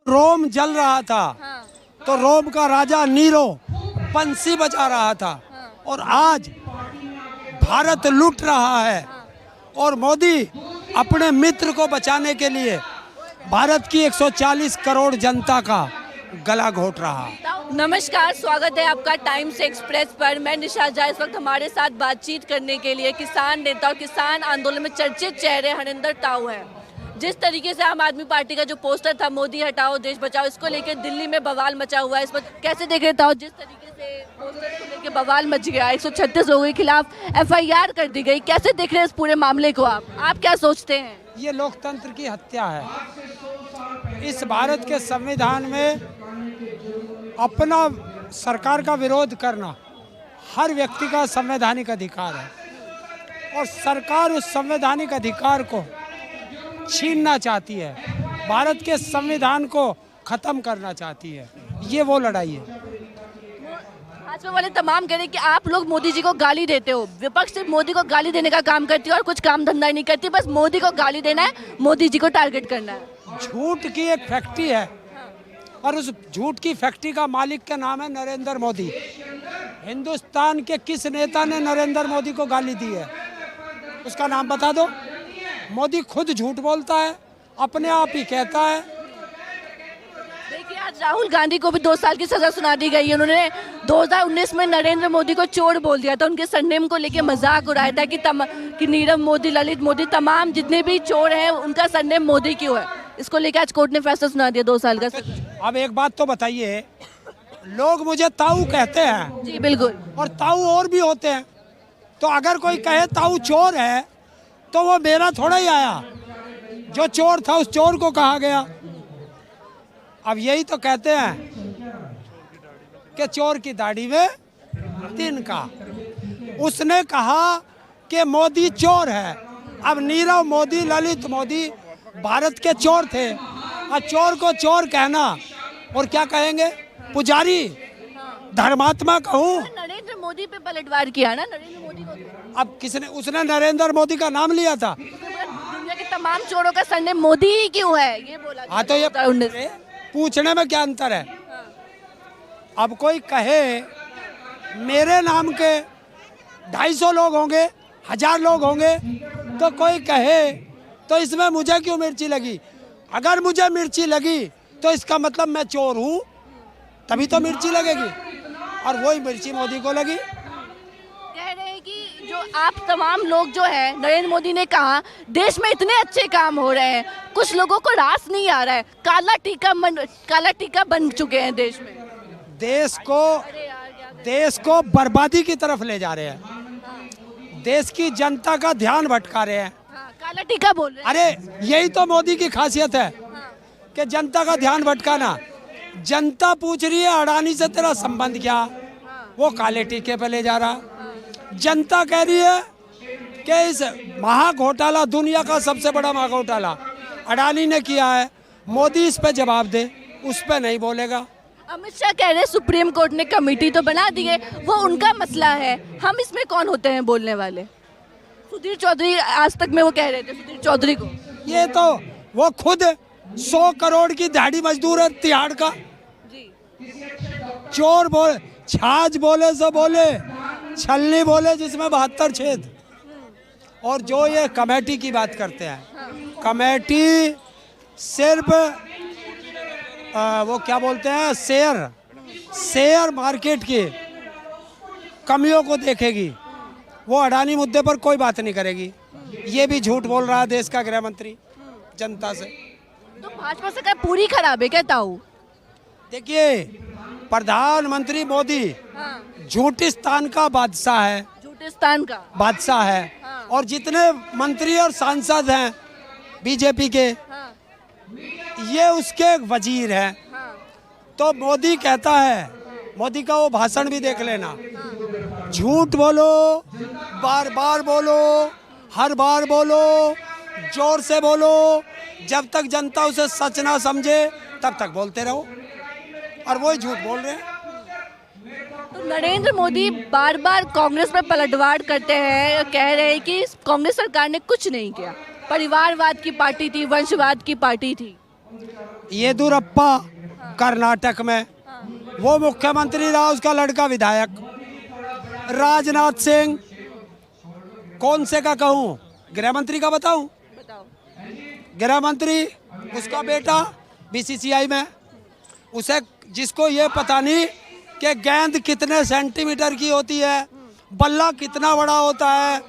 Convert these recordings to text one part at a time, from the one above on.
रोम जल रहा था। हाँ, तो रोम का राजा नीरो बंसी बजा रहा था। हाँ, और आज भारत लूट रहा है हाँ। और मोदी अपने मित्र को बचाने के लिए भारत की 140 करोड़ जनता का गला घोट रहा है। नमस्कार, स्वागत है आपका टाइम्स एक्सप्रेस पर। मैं निशा झा। इस वक्त हमारे साथ बातचीत करने के लिए किसान नेता और किसान आंदोलन में चर्चित चेहरे हरिंदर ताऊ हैं। जिस तरीके से आम आदमी पार्टी का जो पोस्टर था मोदी हटाओ देश बचाओ, इसको लेकर दिल्ली में बवाल मचा हुआ है। इस पर कैसे देख रहे ताऊ, जिस तरीके से पोस्टर को लेकर बवाल मच गया, 136 लोगों के खिलाफ FIR कर दी गई, कैसे देख रहे हैं इस पूरे मामले को आप क्या सोचते हैं? ये लोकतंत्र की हत्या है। इस भारत के संविधान में अपना सरकार का विरोध करना हर व्यक्ति का संवैधानिक अधिकार है और सरकार उस संवैधानिक अधिकार को छीनना चाहती है, भारत के संविधान को खत्म करना चाहती है। ये वो लड़ाई है। भाजपा वाले तमाम कह रहे हैं कि आप लोग मोदी जी को गाली देते हो, विपक्ष सिर्फ मोदी को गाली देने का काम करती है और कुछ काम धंधा नहीं करती, बस मोदी को गाली देना है, मोदी जी को टारगेट करना है। झूठ की एक फैक्ट्री है और उस झूठ की फैक्ट्री का मालिक का नाम है नरेंद्र मोदी। हिंदुस्तान के किस नेता ने नरेंद्र मोदी को गाली दी है? उसका नाम बता दो। मोदी खुद झूठ बोलता है, अपने आप ही कहता है। देखिए, आज राहुल गांधी को भी 2 साल की सजा सुना दी गई है। उन्होंने 2019 में नरेंद्र मोदी को चोर बोल दिया था, उनके सरनेम को लेके मजाक उड़ाया था कि नीरव मोदी, ललित मोदी, तमाम जितने भी चोर हैं उनका सरनेम मोदी क्यों है। इसको लेकर आज कोर्ट ने फैसला सुना दिया 2 साल का सजा। अब एक बात तो बताइए, लोग मुझे ताऊ कहते हैं। जी बिल्कुल। और ताऊ और भी होते हैं। तो अगर कोई कहे ताऊ चोर है तो वो मेरा थोड़ा ही आया, जो चोर था उस चोर को कहा गया। अब यही तो कहते हैं कि चोर की दाढ़ी में तिनका। उसने कहा कि मोदी चोर है। अब नीरव मोदी, ललित मोदी भारत के चोर थे और चोर को चोर कहना, और क्या कहेंगे, पुजारी, धर्मात्मा कहूँ। नरेंद्र मोदी पे पलटवार किया ना, नरेंद्र मोदी को। अब किसने, उसने नरेंद्र मोदी का नाम लिया था। दुनिया के तमाम चोरों का सरनेम मोदी ही क्यों है, ये बोला। हाँ, तो ये पूछने में क्या अंतर है? अब कोई कहे मेरे नाम के 250 लोग होंगे, 1000 लोग होंगे, तो कोई कहे तो इसमें मुझे क्यों मिर्ची लगी? अगर मुझे मिर्ची लगी तो इसका मतलब मैं चोर हूँ, तभी तो मिर्ची लगेगी। और वही मिर्ची मोदी को लगी। कह रहे हैं कि जो आप तमाम लोग जो है, नरेंद्र मोदी ने कहा देश में इतने अच्छे काम हो रहे हैं, कुछ लोगों को रास नहीं आ रहा है, काला टीका बन चुके हैं देश में। देश को बर्बादी की तरफ ले जा रहे हैं, देश की जनता का ध्यान भटका रहे हैं। काला टीका बोल रहे हैं। अरे यही तो मोदी की खासियत है कि जनता का ध्यान भटकाना। जनता पूछ रही है अडानी से तेरा संबंध क्या, वो काले टीके पे ले जा रहा। जनता कह रही है कि इस महाघोटाला, दुनिया का सबसे बड़ा महाघोटाला अडानी ने किया है, मोदी इस पे जवाब दे, उस पे नहीं बोलेगा। अमित शाह कह रहे हैं सुप्रीम कोर्ट ने कमेटी तो बना दी है, वो उनका मसला है, हम इसमें कौन होते हैं बोलने वाले। सुधीर चौधरी आज तक में वो कह रहे थे, सुधीर चौधरी को। ये तो वो खुद 100 करोड़ की दिहाड़ी मजदूर है तिहाड़ का। जी। चोर बोले, छाछ बोले सो बोले, छलनी बोले जिसमें 72 छेद। और जो ये कमेटी की बात करते हैं, कमेटी सिर्फ वो क्या बोलते हैं, शेयर मार्केट की कमियों को देखेगी, वो अडानी मुद्दे पर कोई बात नहीं करेगी। ये भी झूठ बोल रहा है देश का गृह मंत्री जनता से। तो भाजपा सरकार पूरी खराब है क्या ताऊ? देखिए, प्रधानमंत्री मोदी झूठिस्तान का बादशाह है, झूठिस्तान का बादशाह है। हाँ। और जितने मंत्री और सांसद हैं बीजेपी के, हाँ। ये उसके वजीर हैं। हाँ। तो मोदी कहता है, मोदी का वो भाषण भी देख लेना, झूठ बोलो, बार बार बोलो, हर बार बोलो, जोर से बोलो, जब तक जनता उसे सच ना समझे तब तक बोलते रहो। और वही झूठ बोल रहे हैं। तो नरेंद्र मोदी बार बार कांग्रेस पर पलटवार करते हैं, कह रहे हैं कि कांग्रेस सरकार ने कुछ नहीं किया, परिवारवाद की पार्टी थी, वंशवाद की पार्टी थी। येदुरप्पा कर्नाटक में, वो मुख्यमंत्री रहा, उसका लड़का विधायक। राजनाथ सिंह, कौन से का कहूँ, गृह मंत्री का बताऊँ? बताओ। गृह मंत्री, उसका बेटा बीसीसीआई में, उसे जिसको ये पता नहीं कि गेंद कितने सेंटीमीटर की होती है, बल्ला कितना बड़ा होता है,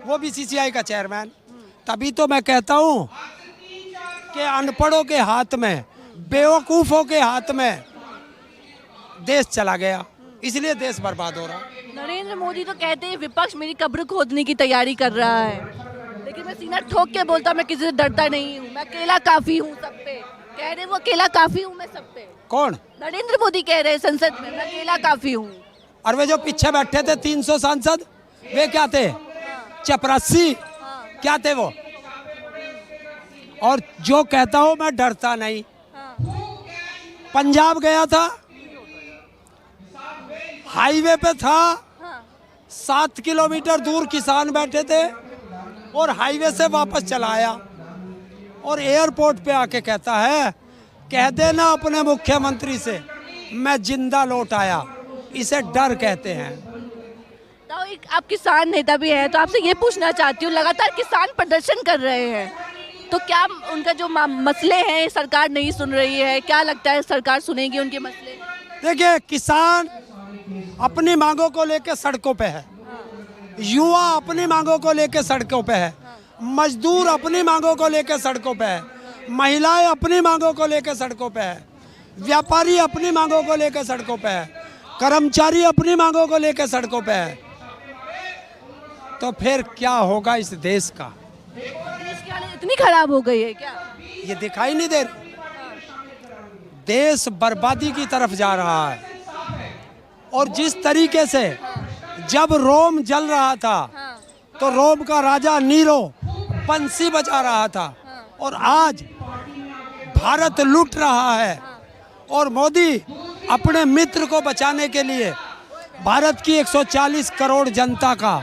वो बीसीसीआई का चेयरमैन। तभी तो मैं कहता हूँ कि अनपढ़ों के हाथ में, बेवकूफ़ों के हाथ में देश चला गया, इसलिए देश बर्बाद हो रहा। नरेंद्र मोदी तो कहते हैं विपक्ष मेरी कब्र खोदने की तैयारी कर रहा है, लेकिन मैं सीना ठोक के बोलता हूँ मैं किसी से डरता नहीं हूँ, मैं अकेला काफी हूँ सब पे। कह रहे वो अकेला काफी हूँ मैं सब पे। कौन? नरेंद्र मोदी कह रहे हैं संसद में, मैं अकेला काफी हूँ। और वे जो पीछे बैठे थे 300 सांसद, वे क्या थे? चपरासी, क्या थे वो? और जो कहता हूँ मैं डरता नहीं। पंजाब गया था, हाईवे पे था, 7 किलोमीटर दूर किसान बैठे थे और हाईवे से वापस चला आया, और एयरपोर्ट पे आके कहता है कह देना अपने मुख्यमंत्री से मैं जिंदा लौट आया। इसे डर कहते हैं। तो एक आप किसान नेता भी हैं, तो आपसे ये पूछना चाहती हूँ, लगातार किसान प्रदर्शन कर रहे हैं, तो क्या उनका जो मसले हैं सरकार नहीं सुन रही है? क्या लगता है सरकार सुनेगी उनके मसले? देखिए, किसान अपनी मांगों को लेकर सड़कों पे है, युवा अपनी मांगों को लेकर सड़कों पे है, मजदूर अपनी मांगों को लेकर सड़कों पे है, महिलाएं अपनी मांगों को लेकर सड़कों पे है, व्यापारी अपनी मांगों को लेकर सड़कों पे है, कर्मचारी अपनी मांगों को लेकर सड़कों पे है। तो फिर क्या होगा इस देश का? देश की हालत इतनी खराब हो गई है क्या? ये दिखाई नहीं दे रही? देश बर्बादी की तरफ जा रहा है। और जिस तरीके से जब रोम जल रहा था तो रोम का राजा नीरो बंसी बजा रहा था, और आज भारत लूट रहा है, और मोदी अपने मित्र को बचाने के लिए भारत की 140 करोड़ जनता का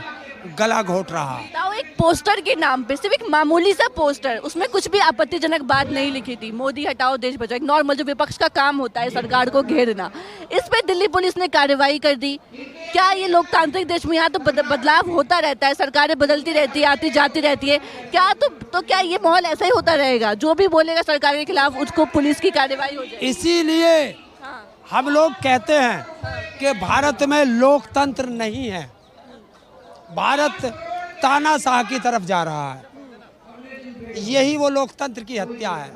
गला घोट रहा है। तो एक पोस्टर के नाम पे, सिर्फ एक मामूली सा पोस्टर, उसमें कुछ भी आपत्तिजनक बात नहीं लिखी थी, मोदी हटाओ देश बचाओ, एक नॉर्मल जो विपक्ष का काम होता है सरकार को घेरना, इस पे दिल्ली पुलिस ने कार्रवाई कर दी। क्या ये लोकतांत्रिक देश में यहाँ तो बदलाव होता रहता है, सरकारें बदलती रहती है, आती जाती रहती है, क्या तो क्या ये माहौल ऐसा ही होता रहेगा? जो भी बोलेगा सरकार के खिलाफ उसको पुलिस की कार्रवाई हो जाएगी। इसीलिए हम लोग कहते हैं कि भारत में लोकतंत्र नहीं है, भारत तानाशाह की तरफ जा रहा है। यही वो लोकतंत्र की हत्या है,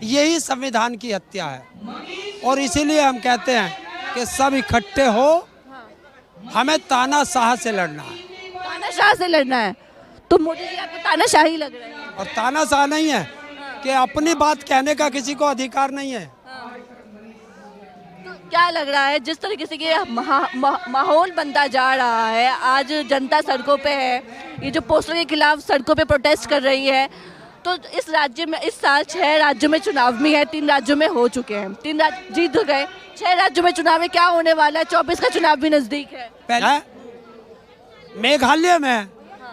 यही संविधान की हत्या है, और इसीलिए हम कहते हैं कि सब इकट्ठे हो, हमें तानाशाह से लड़ना है। तानाशाह से लड़ना है? तो मोदी जी आपको तानाशाह ही लग रहे हैं। और तानाशाह नहीं है कि अपनी बात कहने का किसी को अधिकार नहीं है। क्या लग रहा है जिस तरीके से ये माहौल बनता जा रहा है, आज जनता सड़कों पे है, ये जो पोस्टर के खिलाफ सड़कों पे प्रोटेस्ट कर रही है, तो इस राज्य में इस साल 6 राज्यों में चुनाव भी है, 3 राज्यों में हो चुके हैं, 3 राज्य जीत गए, 6 राज्यों में चुनाव में क्या होने वाला है? 24 का चुनाव भी नजदीक है। पहले मेघालय में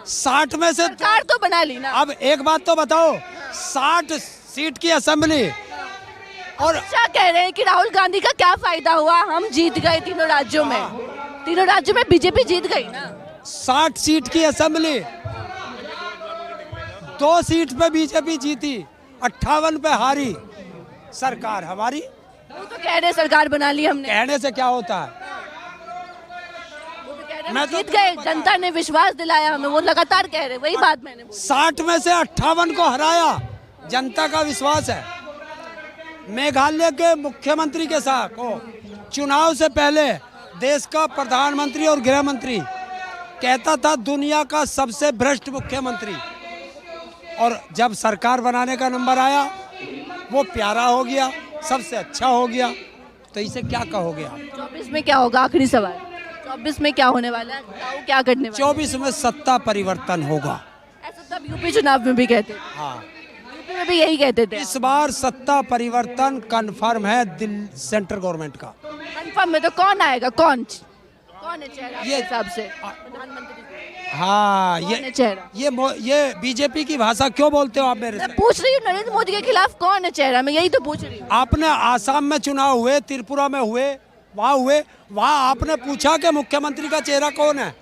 60 में से सरकार तो बना ली ना। अब एक बात तो बताओ, 60 सीट की असेंबली, और अच्छा कह रहे हैं कि राहुल गांधी का क्या फायदा हुआ, हम जीत गए तीनों राज्यों में, तीनों राज्यों में बीजेपी जीत गई ना। 60 सीट की असेंबली, 2 सीट पे बीजेपी जीती, 58 पे हारी सरकार हमारी। वो तो कह रहे सरकार बना ली हमने। कहने से क्या होता है? मैं जीत गए, जनता ने विश्वास दिलाया हमें, वो लगातार कह रहे, वही बात मैंने बोली। 60 में से 58 को हराया, जनता का विश्वास है। मेघालय के मुख्यमंत्री के साथ चुनाव से पहले देश का प्रधानमंत्री और गृह मंत्री कहता था दुनिया का सबसे भ्रष्ट मुख्यमंत्री, और जब सरकार बनाने का नंबर आया वो प्यारा हो गया, सबसे अच्छा हो गया। तो इसे क्या कहोगे आप? 24 में क्या होगा? आखिरी सवाल, 24 में क्या होने वाला है? क्या करने वाला? 24 में सत्ता परिवर्तन होगा। ऐसा तब यूपी चुनाव में भी कहते थे। हाँ, में भी यही कहते थे। इस बार सत्ता परिवर्तन कंफर्म है दिल्ली सेंट्रल गवर्नमेंट का। कंफर्म में तो कौन आएगा? कौन है चेहरा ये हिसाब से प्रधानमंत्री? हाँ कौन है चेहरा? ये बीजेपी की भाषा क्यों बोलते हो आप मेरे मैं से? पूछ रही हूँ नरेंद्र मोदी के खिलाफ कौन है चेहरा, मैं यही तो पूछ रही हूँ। आपने आसाम में चुनाव हुए, त्रिपुरा में हुए, वहाँ आपने पूछा कि मुख्यमंत्री का चेहरा कौन है?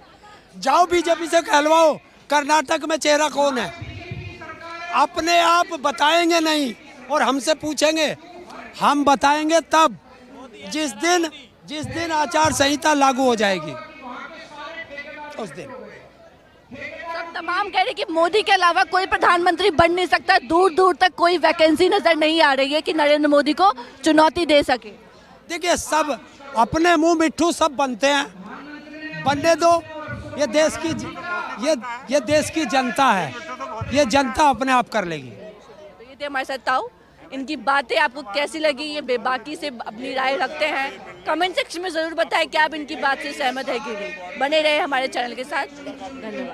जाओ बीजेपी से कहलवाओ कर्नाटक में चेहरा कौन है। अपने आप बताएंगे नहीं और हमसे पूछेंगे, हम बताएंगे तब जिस दिन आचार संहिता लागू हो जाएगी उस दिन। सब तमाम कह रहे कि मोदी के अलावा कोई प्रधानमंत्री बन नहीं सकता, दूर दूर तक कोई वैकेंसी नजर नहीं आ रही है कि नरेंद्र मोदी को चुनौती दे सके। देखिए, सब अपने मुंह मिट्ठू सब बनते हैं, बनने दो। ये देश की जनता है, ये जनता अपने आप कर लेगी। तो ये थे हमारे साथ ताऊ, इनकी बातें आपको कैसी लगी, ये बेबाकी से अपनी राय रखते हैं, कमेंट सेक्शन में जरूर बताएं कि आप इनकी बात से सहमत है कि नहीं। बने रहे हमारे चैनल के साथ, धन्यवाद।